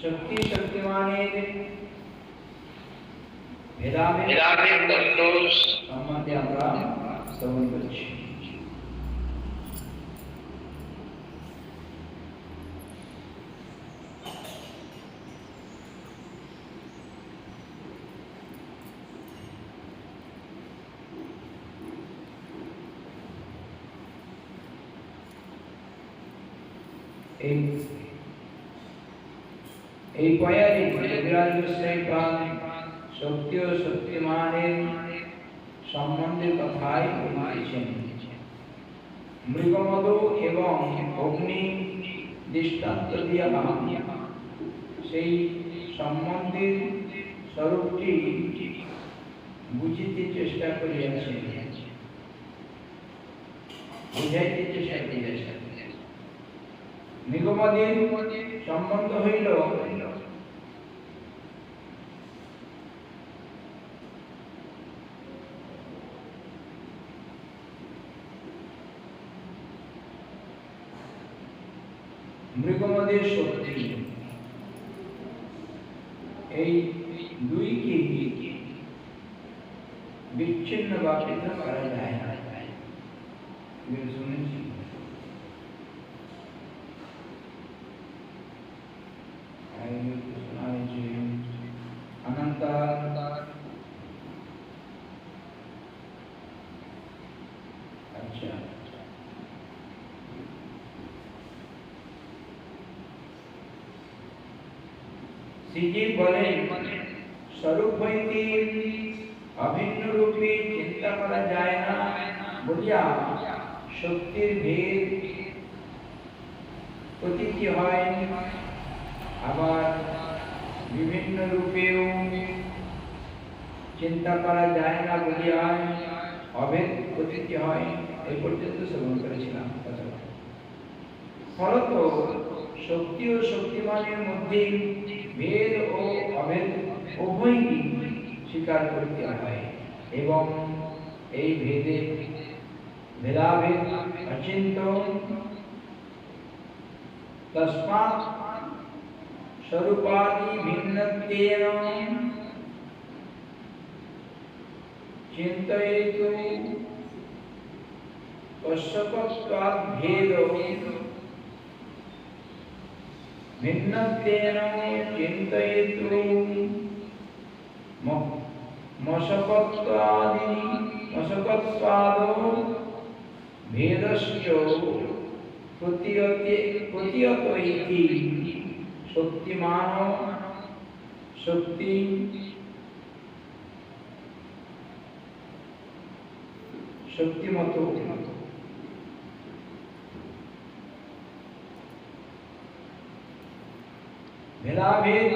শক্তি শক্তিমানের ভেদাভেদ সম্বন্ধে আমরা শ্রবণ করছি। এই পয়ারে যোগীরাজ গোস্বামী পাদ শক্তি ও শক্তিমানের সম্বন্ধে কথাই বলেছেন। মৃগমধু এবং অগ্নি দৃষ্টান্ত দিয়া সেই সম্বন্ধের স্বরূপটি বুঝিতে চেষ্টা করিয়াছে, বুঝাইতে চেষ্টা করিয়াছে। মৃগমদের সম্বন্ধ হইল মৃগমদের শক্তি। এই দুইকে বিচ্ছিন্ন বা পৃথক করা যায় না। শুনেছি अनंत अच्छा सीजी बोले स्वरूप হইতে अभिन्न रूपे चिंता करा যায় না বলিয়া শক্তির ভেদ প্রতীতি হয়, আবার বিভিন্ন রূপেও চিন্তা করা যায় না বলিয়া অভেদ প্রতীতি হয়। এই পর্যন্ত শ্রবণ করেছিলাম। ফলত শক্তি ও শক্তিমানের মধ্যে ভেদ ও অভেদ উভয়ই স্বীকার করতে হয় এবং এই ভেদে ভেদাভেদ অচিন্ত। तस्मात् स्वरूपादि भिन्नत्वेन चिन्तयितु पश्यपत्वात् भेदो भिन्नत्वेन चिन्तयितु मशपत्वादो भेदश्च प्रतीयत इति शक्तिमान शक्ति शक्तिमत भेदाभेद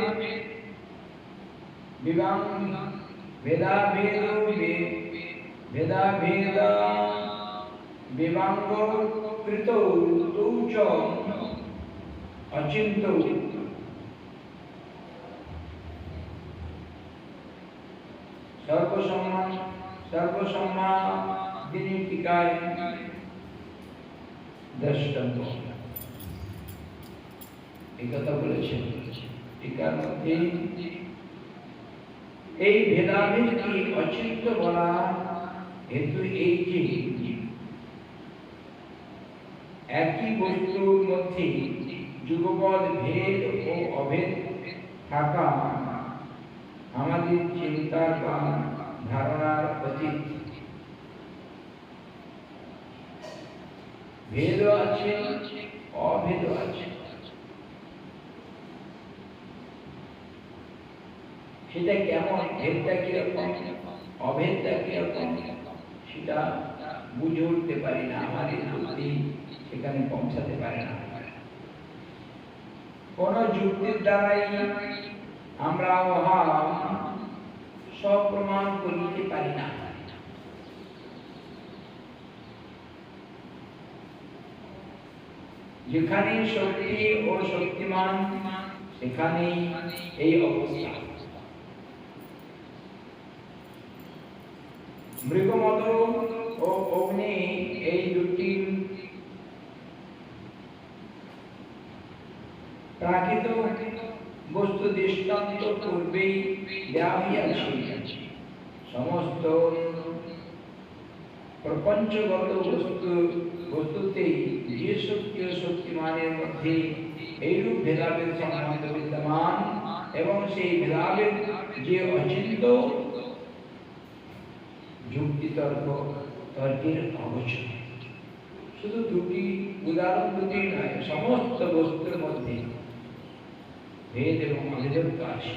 विवांग कृतो तौच अचिंतो सर्वसम्मा दिनी टीकाय दृष्टाন্ত এই কথা বলেছেন। टीकार মধ্যে এই ভেদাভেদ কি অচিন্ত বলা হেতু এই যে একই বস্তুর মধ্যে যুগপদ ভেদ ও অভেদ থাকা আমাদের চিন্তার বা ধারণার অতীত। ভেদ আছে, অভেদ আছে, সেটা কেমন, ভেদটা কিরকম, অভেদটা কিরকম, সেটা বুঝে উঠতে পারি না, আমাদের বুদ্ধি সেখানে পৌঁছাতে পারে না। কোন যুক্তির দ্বারাই আমরা উহা সপ্রমাণ করিতে পারি না। যেখানে শক্তি ও শক্তিমান সেখানে এই অবস্থা। মৃগমদ ও অগ্নি এই দুটি প্রাকৃত বস্তু দৃষ্টান্ত পূর্বেই দেওয়া হইয়াছে। সমস্ত প্রপঞ্চগত বস্তুতেই যে সত্য শক্তিমানের মধ্যে এইরূপ ভেদাভেদ সম্বন্ধ বিদ্যমান এবং সেই ভেদাভেদ যে অচিন্ত যুক্তিতর্ক তর্কের অগোচর। শুধু দুটি উদাহরণ দুটি নয়, সমস্ত বস্তুর মধ্যে ভেদ এবং অভেদত্ব আছে।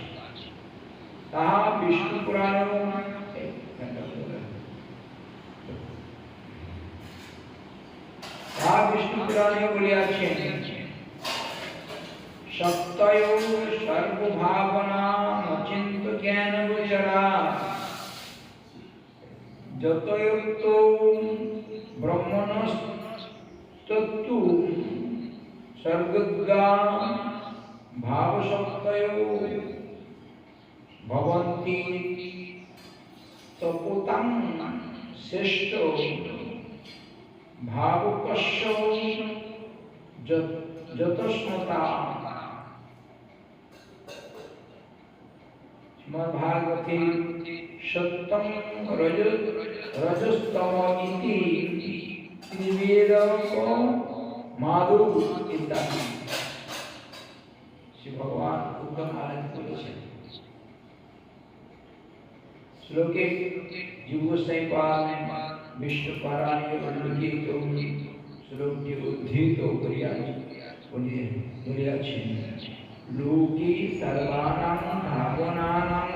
তাহা বিষ্ণু পুরাণ বিষ্ণু পুরাণে বলিয়াছেন, সত্যয় সর্বভাবনা অচিন্ত জ্ঞান গোচরা যতয়ুক্ত ব্রহ্মণস্তত্তু সর্বজ্ঞা ভাবশক্তয় ভবন্তি তপোতাং শ্রেষ্ঠ ভাবকস্য যতস্মতা। শ্রীমদ্ভাগবতে সত্যম রজস্তম ইতি ত্রিবেদক মাধু ইত্যাদি শ্রী ভগবান উত্তম আনন্দ করেছেন। শ্লোকে যুগসাইপাদ বিষ্ণু পারায়ণ উল্লিখিত শ্লোকটি উদ্ধৃত করিয়াছেন। লোকে সর্বানাং ভাবনানাং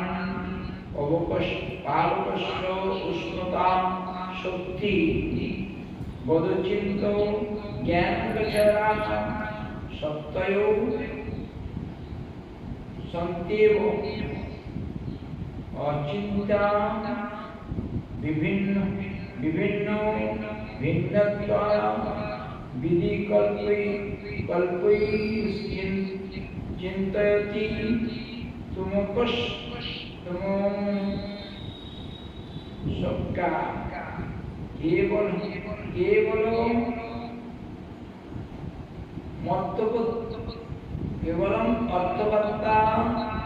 পাবকস্য উষ্ণতা শক্তি বদচিন্ত জ্ঞানগোচরা সত্যয় সন্তেব অচিন্তা বিভিন্ন ভিন্নত্বা বিধি কল্পৈ চিন্তয়তি সক্কা কেবল কেবলম অর্থবত্তা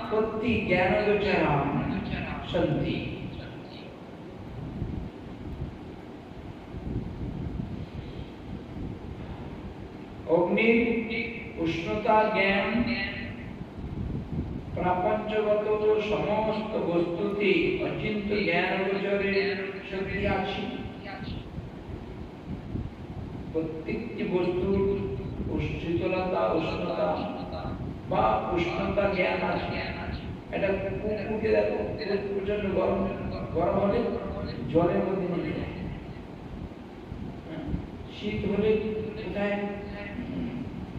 প্রতি জ্ঞানগোচরাম সন্তি। অগ্নির উষ্ণতা জ্ঞান প্রাপঞ্চগত সমস্ত বস্তুতে অচিন্ত জ্ঞানগোচরের শক্তি আছে। প্রত্যেকটি বস্তুর শীতলতা উষ্ণতা বা উষ্ণতা জ্ঞান আছে। এটা কুকুরকে দেখো, প্রচন্ড গরম হলে জলের মধ্যে নেমে যায়, শীত হলে কোথায়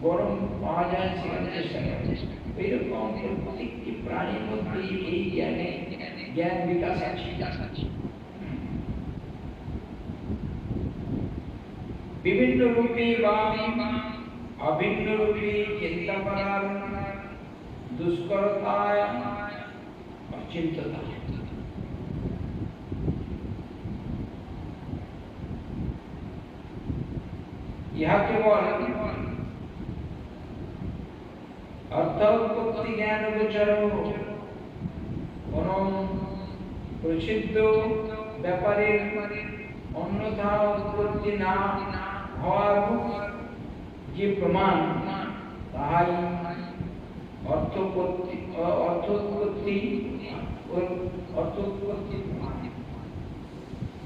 গরম পাওয়া যায় সেখানে চেষ্টা করে। এইরকম প্রত্যেকটি প্রাণীর মধ্যে এই জ্ঞান বিকাশ আছে। বিভিন্ন রূপে বা অভিন্ন রূপে চিন্তা করার দুষ্করতায় অচিন্ততা। ইহা কেবল অর্থোৎপত্তি জ্ঞান গোচর, কোন প্রসিদ্ধ ব্যাপারের অন্যথা উৎপত্তি না হওয়ার যে প্রমাণ, তাহাই অর্থোৎপত্তি প্রমাণ।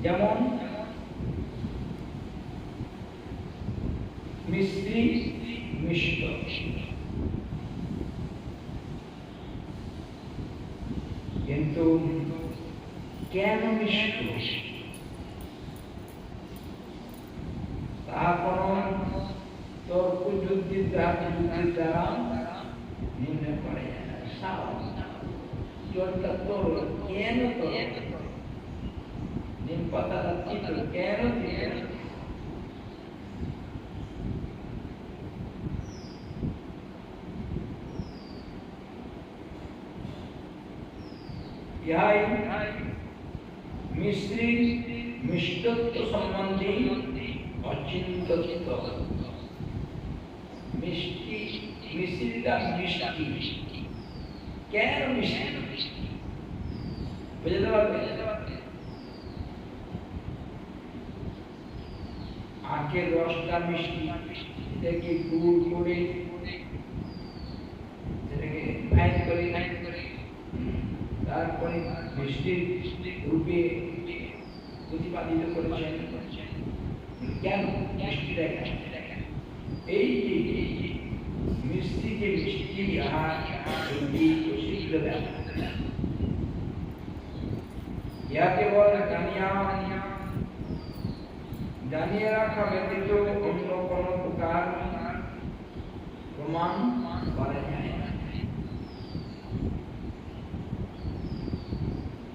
যেমন মিশ্রি মিষ্ট, কিন্তু কেন মিষ্ট তা কোন তর্ক যুক্তির দ্বারা নির্ণয় করা যায় না। জলটা তরল, কেন তরল? নিম পাতাটা তিতো, কেন তিতো? ইহাই মিশ্রি মিষ্টত্ব সম্বন্ধী অচিন্তত্ব। মিষ্টিটা মিষ্টি, কেন মিষ্টি বুঝতে পারবে? আখের রসটা মিষ্টি, এটাকে গুড় করে সেটাকে ফাইন করে তারপরে মিষ্টির রূপে প্রতিপাদিত করেছেন। কেন মিষ্টিটা কেন? এই যে মিষ্টি যে মিষ্টি আহার প্রসিদ্ধ ব্যাপার, ইহা কেবল জানিয়ে রাখা ব্যতীত অন্য কোন প্রকার প্রমাণ করা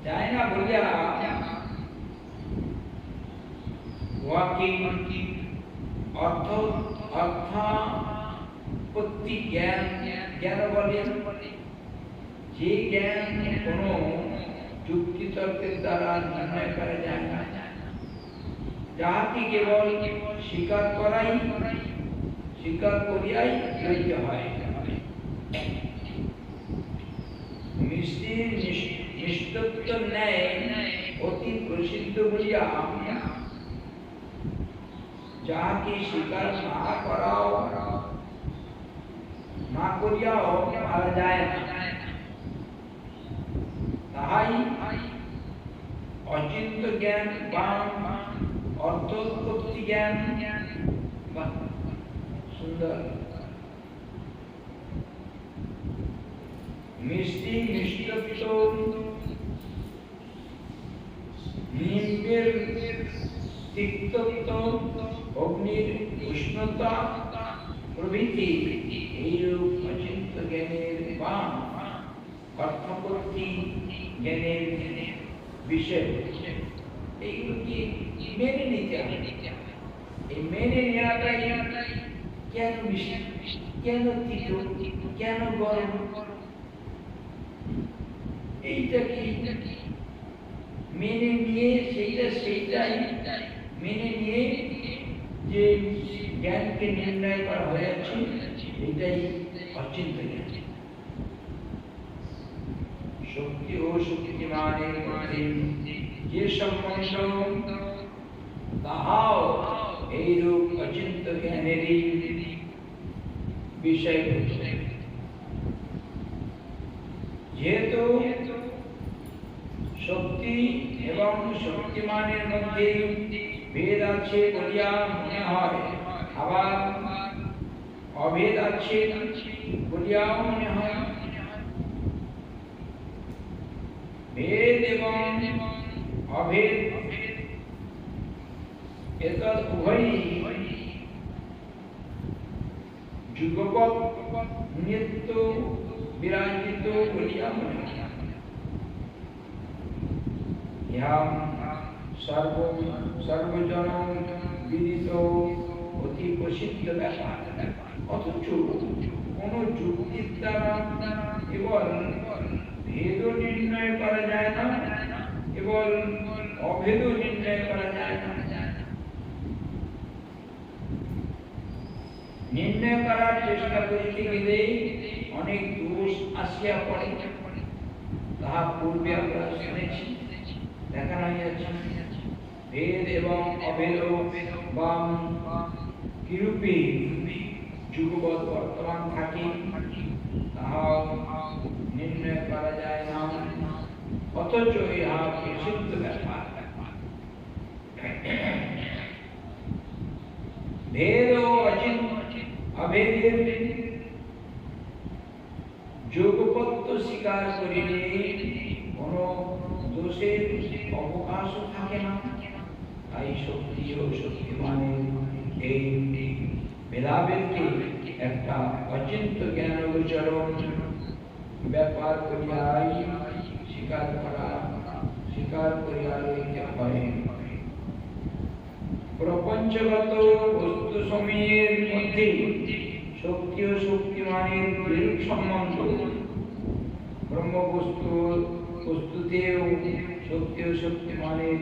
যায় না বলিয়া উহাকে অর্থাপত্তি জ্ঞান বলেন। যে জ্ঞান কোন যুক্তিতর্কের দ্বারা নির্ণয় করা যায় না, যাহাকে কেবল স্বীকার করিয়াই লইতে হয়। মিষ্টির নিষ্ঠত্ব ন্যায় অতি প্রসিদ্ধ বলিয়া যাহাকে স্বীকার না করিয়াও পারা যায় না, তাহাই অচিন্ত জ্ঞান বা অর্থোৎপত্তি জ্ঞান। সুন্দর। মিষ্টি নিষ্ঠত্ব, নিম্বের তিক্তত্ব, অগ্নির উষ্ণতা প্রভৃতি এইরূপ অচিন্ত জ্ঞানের বা অর্থপত্তি জ্ঞানের বিষয়, এইগুলোকে মেনে নিতে হবে। এই মেনে নেওয়াটাই কেন মিষ্টি, কেন তিত, কেন গরম, এইটাকে মেনে নিয়ে সেইটাই মেনে নিয়ে যে জ্ঞানকে নির্ণয় করা হয়েছে, এটাই অচিন্ত জ্ঞান। শক্তি ও শক্তিমানের মধ্যে যে সম্বন্ধ, তাহাও এইরূপ অচিন্ত জ্ঞানেরই বিষয়। যেহেতু শক্তি এবং শক্তিমানের মধ্যে ভেদ আছে বলিয়া মনে হয়, আবার অভেদ আছে বলিয়াও মনে হয়। ভেদ এবং অভেদ এতদ উভয়ই যুগপৎ নিত্য বিরাজিত বলিয়া মনে হয়। ইহা সর্বজন বিদিত অতি প্রসিদ্ধ ব্যাপার, অথচ কোন যুক্তির দ্বারা কেবল ভেদ নির্ণয় করা যায় না, কেবল অভেদ নির্ণয় করা যায় না। নির্ণয় করার চেষ্টা করিতে গেলে অনেক দোষ আসিয়া পড়ে, তাহা পূর্বে আমরা শুনেছি, দেখানো হইয়াছে। ভেদ এবং অভেদ বা কিরূপে যুগপৎ বর্তমান থাকে, তাহা নির্ণয় করা যায় না, অথচ ইহা প্রসিদ্ধ ব্যাপার। ভেদ ও অভেদের যুগপত্য স্বীকার করিলে কোন দোষের অবকাশ থাকে না। তাই শক্তি ও শক্তিমানের এই ভেদাভেদকে একটা অচিন্ত জ্ঞান গোচরণ ব্যাপার করিয়াই স্বীকার করিয়া লইতে হয়। প্রপঞ্চগত বস্তু সমূহের মধ্যে শক্তি ও শক্তিমানের বিরূপ সম্বন্ধ, ব্রহ্মবস্তুতেও শক্তি ও শক্তিমানের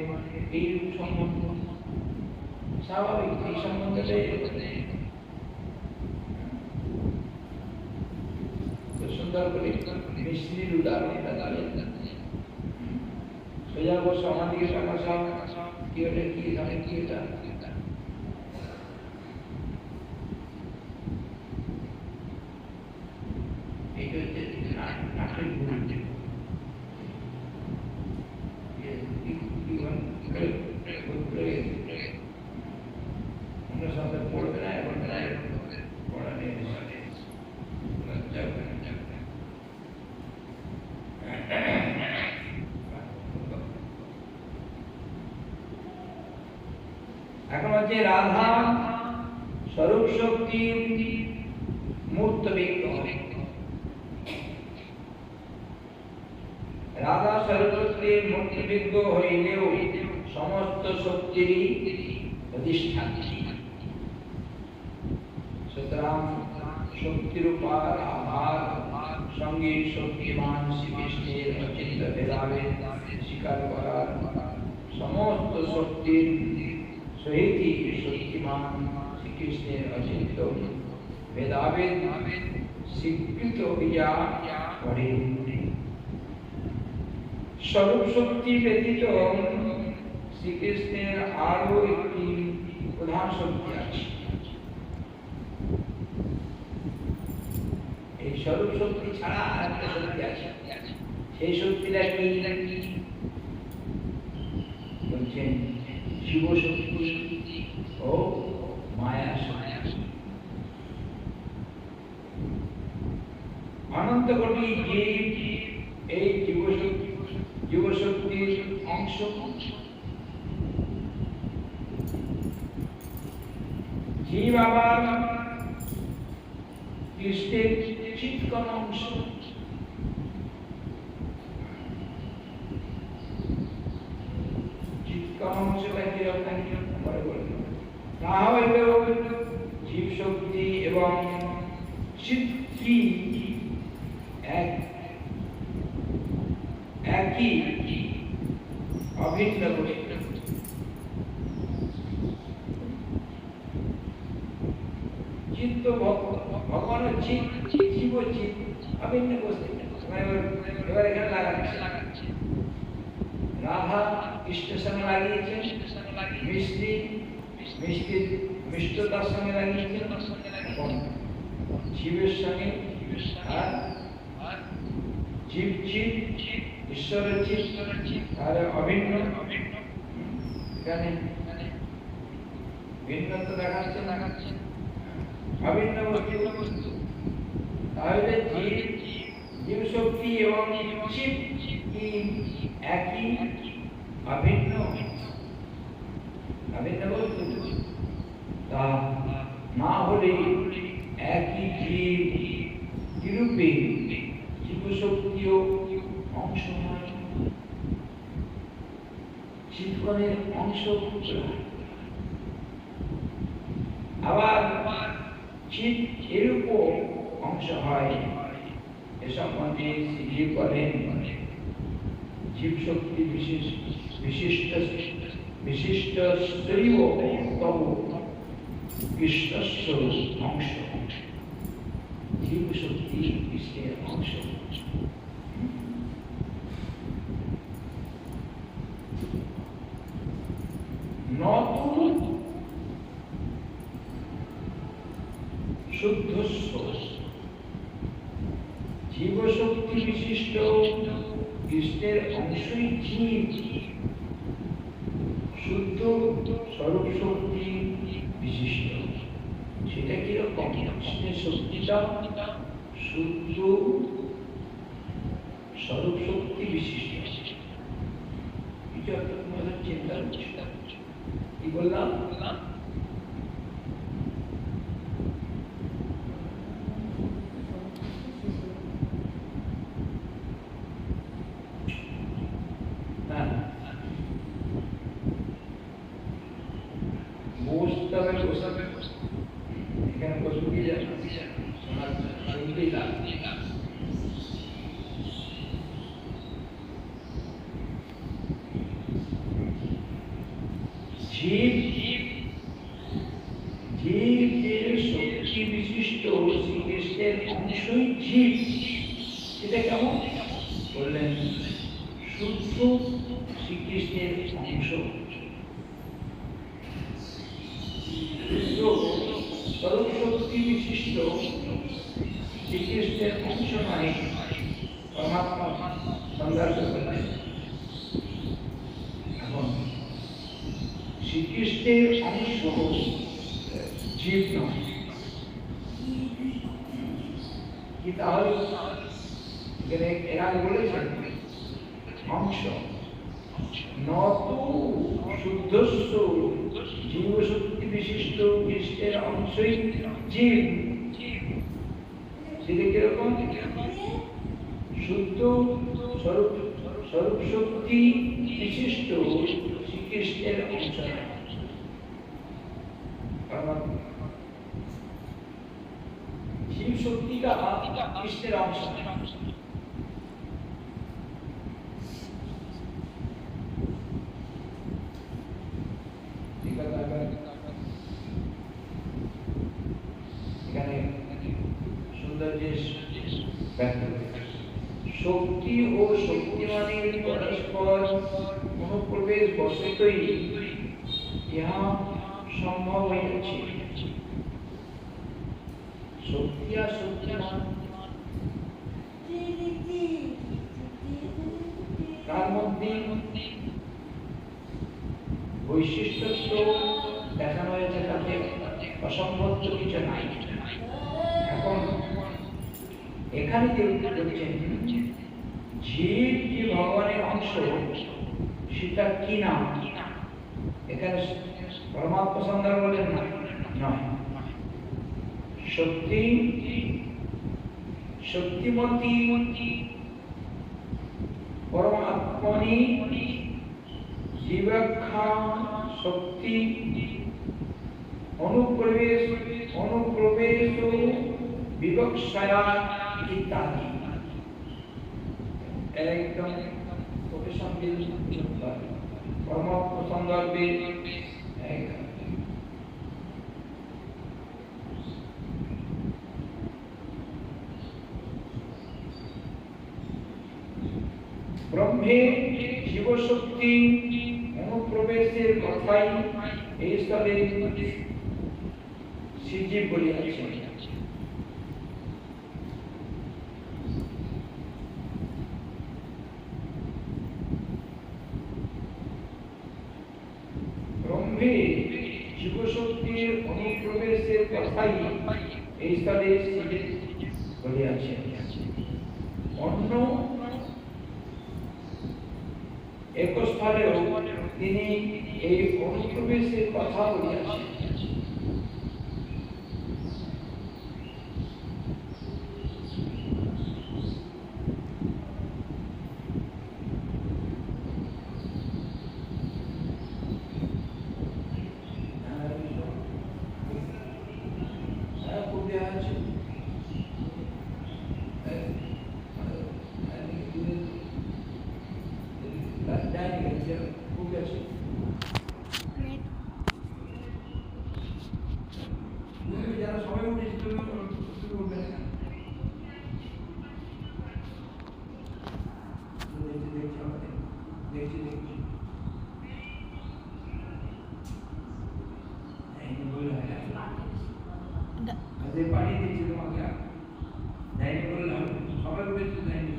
এইরূপ সম্বন্ধ স্বাভাবিক। এই সম্বন্ধে সুন্দর করে মিশ্রির উদাহরণটা দিলেন। সোজা বসে আমাদিকে সমস্যা কি হলে কি এখানে কি এটা এইটা হচ্ছে নাটের গুণ। আমরা সাথে পড়বে না এখন পড়া নেই এখন হচ্ছে রাধা স্বরূপ শক্তি মূর্ত বিগ্রহ। রাধা স্বরূপ শক্তির মূর্ত বিগ্রহ হইলেও সমস্ত শক্তিরই অধিষ্ঠান। সুতরাং শক্তিরূপার আধার সঙ্গে শক্তিমান শ্রীকৃষ্ণের অচিন্ত ভেদাভেদ স্বীকার করার সমস্ত শক্তির সহিতই শক্তিমান শ্রীকৃষ্ণের অচিন্ত ভেদাভেদ স্বীকৃত হইয়া পড়ে। স্বরূপ শক্তি ব্যতীত শ্রীকৃষ্ণের আরো একটি প্রধান শক্তি আছে। এই স্বরূপ শক্তি ছাড়া আর একটা শক্তি আছে। সেই শক্তিটা কি বলছেন? শিব শক্তি ও মায়া শক্তি। অনন্ত কোটি জীব এই জীবশক্তির অংশ। জীব আবার কৃষ্ণের চিৎকণ অংশ। চিৎকণ অংশটা কিরকম না হইলেও জীব শক্তি এবং চিত্তি একই অভিন্ন বস্তু। চিত্ত ভগবান চিৎ জীব চিৎ অভিন্ন বস্তু। এবার এখানে লাগাচ্ছে রাধা কৃষ্ণের সঙ্গে লাগিয়েছেন, মিষ্টতার সঙ্গে লাগিয়েছেন, জীবের সঙ্গে আর জীব চিৎ ঈশ্বরের চিৎ তাহলে অভিন্ন। এখানে ভিন্নতা দেখাচ্ছে অভিন্ন বস্তু। তাহলে জীব শক্তি এবং জীব একই অভিন্ন বস্তু। তা না হলে একই জীব কিরূপে জীব শক্তিও অংশ হয়, চিৎকণের অংশ। আবার চিৎ এরূপও অংশ হয়। এ সম্বন্ধে শ্রীজীব বলেন, জীব শক্তি বিশিষ্ট স্ত্রীব তব কৃষ্ণস্ব অংশ। জীব শক্তি কৃষ্ণের অংশ। শুদ্ধ জীব শক্তি বিশিষ্ট কৃষ্ণের অংশই জীব। শুদ্ধ স্বরূপ শক্তি বিশিষ্ট সেটা কিরকম? কৃষ্ণের শক্তিটা শুদ্ধ স্বরূপ শক্তি বিশিষ্ট। কিছু একটা তোমাদের চিন্তা কি বললাম? এখানে বসে কি জীব এটা কেমন? বললেন শুদ্ধ শ্রীকৃষ্ণের অংশ, স্বরূপ শক্তি বিশিষ্ট শ্রীকৃষ্ণের অংশ নয়, পরমাত্মা সংজ্ঞায়িত করলেন। এখন শ্রীকৃষ্ণের অংশ জীব নয় কি? তাহলে এখানে এরা বলেছেন অংশ নত শুদ্ধস্ব জীবশক্তি বিশিষ্ট কৃষ্ণের অংশই জীব। সেটা কিরকম? শুদ্ধ স্বরূপ শক্তি বিশিষ্ট শ্রীকৃষ্ণের অংশ, শিব শক্তিটা কৃষ্ণের অংশ। এখানে সৌন্দর্যের শক্তি ও শক্তিমানের পরস্পর অনুপ্রবেশ বশতই ইহা সম্ভব হইয়াছে। শক্তি আর শক্তিমান তার মধ্যে বৈশিষ্ট্য দেখানো হয়েছে, তাতে অসম্ভব কিছু নাই। এখন এখানে যে বলছেন জীব যে ভগবানের অংশ, সেটা কি নাম? এখানে পরমাত্মা সংজ্ঞা বলেন না, নয়। শক্তি, শক্তিমতী পরমাত্মনি জীবাখ্যা শক্তি অনুপ্রবেশ বিবক্ষায়া ইত্যাদি। একদম পরমাত্মা সন্দর্ভে ব্রহ্মে জীবশক্তি অনুপ্রবেশের কথাই এই স্থলে শ্রীজীব বলিয়াছেন। ব্রহ্মে জীবশক্তির অনুপ্রবেশের কথাই এই স্থলে শ্রীজীব বলিয়াছেন। অন্য এক স্থলেও তিনি এই অনুপ্রবেশের কথা বলিয়াছেন। যারা সবাই উঠেছিল পানি দিচ্ছি তোমাকে, যাইনি বললাম সবাই উঠেছিল, যাইনি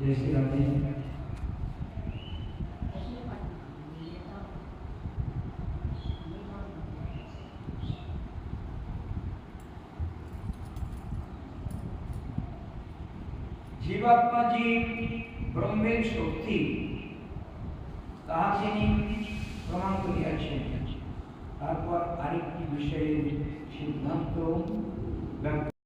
जय श्री राम जी। जीवात्मा जी ব্রহ্মের শক্তি তা তিনি প্রমাণ করিয়াছেন। তারপর আরেকটি বিষয়ে সিদ্ধান্ত ব্যক্ত